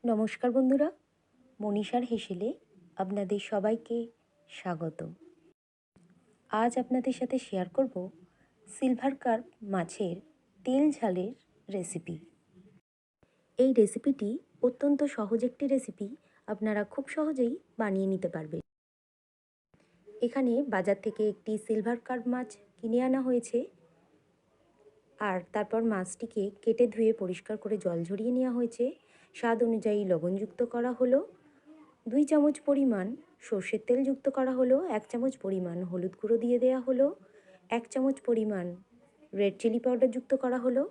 নমস্কার বন্ধুরা, মনীষার হেসেলে আপনাদের সবাইকে স্বাগত। আজ আপনাদের সাথে শেয়ার করব সিলভার কার্প মাছের তেল ঝালের রেসিপি। এই রেসিপিটি অত্যন্ত সহজ একটি রেসিপি, আপনারা খুব সহজেই বানিয়ে নিতে পারবেন। এখানে বাজার থেকে একটি সিলভার কার্প মাছ কিনে আনা হয়েছে, আর তারপর মাছটিকে কেটে ধুয়ে পরিষ্কার করে জল ঝরিয়ে নেওয়া হয়েছে। স্বাদ অনুযায়ী লবণ যুক্ত করা হলো, 2 চামচ পরিমাণ সর্ষের তেল যুক্ত করা হলো, 1 চামচ পরিমাণ হলুদ গুঁড়ো দিয়ে দেওয়া হলো, 1 চামচ পরিমাণ রেড চিলি পাউডার যুক্ত করা হলো।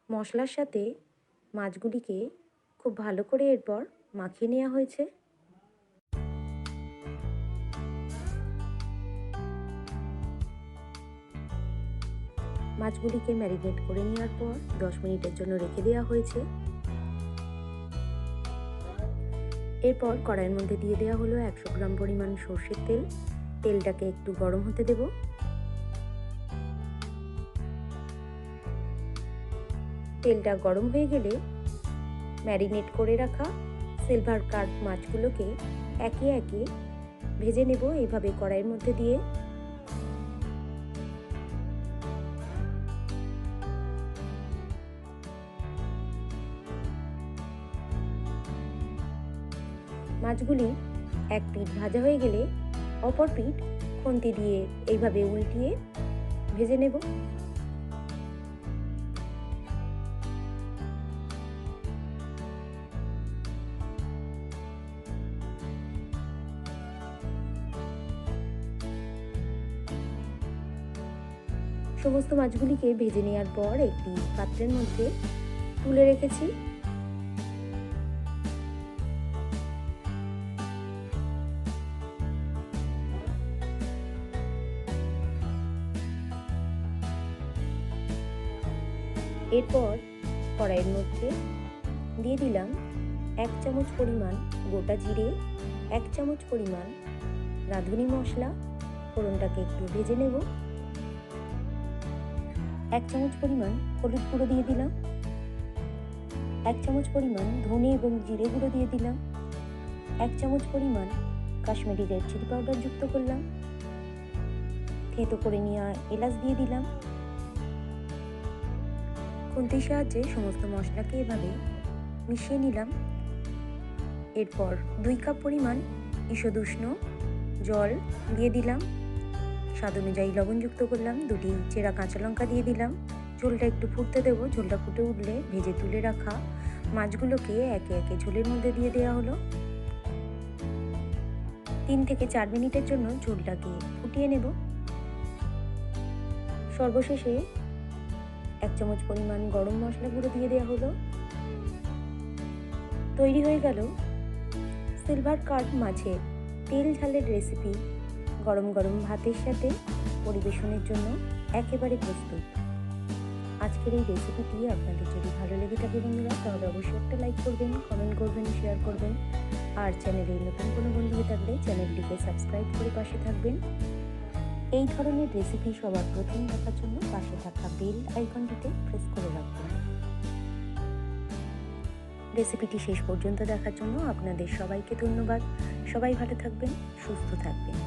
মশলার সাথে মাছগুলিকে খুব ভালো করে এরপর মাখিয়ে নেওয়া হয়েছে। মাছগুলিকে ম্যারিনেট করে নেওয়ার পর 10 মিনিটের জন্য রেখে দেওয়া হয়েছে। এরপর কড়াইয়ের মধ্যে দিয়ে দেওয়া হলো 100 গ্রাম পরিমাণ সর্ষের তেল। তেলটাকে একটু গরম হতে দেব। তেলটা গরম হয়ে গেলে ম্যারিনেট করে রাখা সিলভার কার্প মাছগুলোকে একে একে ভেজে নেব এইভাবে কড়াইয়ের মধ্যে দিয়ে। মাছগুলি এক পিঠ ভাজা হয়ে গেলে অপর পিঠ খুন্তি দিয়ে এইভাবে উল্টিয়ে ভেজে নেব। সমস্ত মাছগুলিকে ভেজে নেওয়ার পর একটি পাত্রের মধ্যে তুলে রেখেছি। এরপর কড়াইয়ের মধ্যে দিয়ে দিলাম 1 চামচ পরিমাণ গোটা জিরে, 1 চামচ পরিমাণ রাঁধুনি মশলা। ফোড়নটাকে একটু ভেজে নেব। 1 চামচ পরিমাণ হলুদ গুঁড়ো দিয়ে দিলাম, 1 চামচ পরিমাণ ধনে এবং জিরে গুঁড়ো দিয়ে দিলাম, 1 চামচ পরিমাণ কাশ্মীরি রেড চিলি পাউডার যুক্ত করলাম, থেঁতো করে নেওয়া এলাচ দিয়ে দিলাম। খুন্তির সাহায্যে সমস্ত মশলাকে এভাবে মিশিয়ে নিলাম। এরপর 2 কাপ পরিমাণ ঈষদ উষ্ণ জল দিয়ে দিলাম। স্বাদ অনুযায়ী লবণ যুক্ত করলাম, 2টি চেরা কাঁচা লঙ্কা দিয়ে দিলাম। ঝোলটা একটু ফুটতে দেবো। ঝোলটা ফুটে উঠলে ভেজে তুলে রাখা মাছগুলোকে একে একে ঝোলের মধ্যে দিয়ে দেওয়া হলো। 3 থেকে 4 মিনিটের জন্য ঝোলটাকে ফুটিয়ে নেব। সর্বশেষে 1 চামচ পরিমাণ গরম মশলা গুঁড়ো দিয়ে দেওয়া হলো। তৈরি হয়ে গেল সিলভার কার্প মাছের তেল ঝালের রেসিপি। গরম গরম ভাতের সাথে পরিবেশনের জন্য একেবারে প্রস্তুত। আজকের এই রেসিপিটি আপনাদের যদি ভালো লেগে থাকে বন্ধুরা, তাহলে অবশ্যই একটা লাইক করবেন, কমেন্ট করবেন, শেয়ার করবেন। আর চ্যানেলে নতুন কোনো বন্ধু থাকলে চ্যানেলটিকে সাবস্ক্রাইব করে পাশে থাকবেন। এই ধরনের রেসিপি সবার প্রথম দেখার জন্য পাশে থাকা বেল আইকনটিতে প্রেস করে রাখবেন। রেসিপিটি শেষ পর্যন্ত দেখার জন্য আপনাদের সবাইকে ধন্যবাদ। সবাই ভালো থাকবেন, সুস্থ থাকবেন।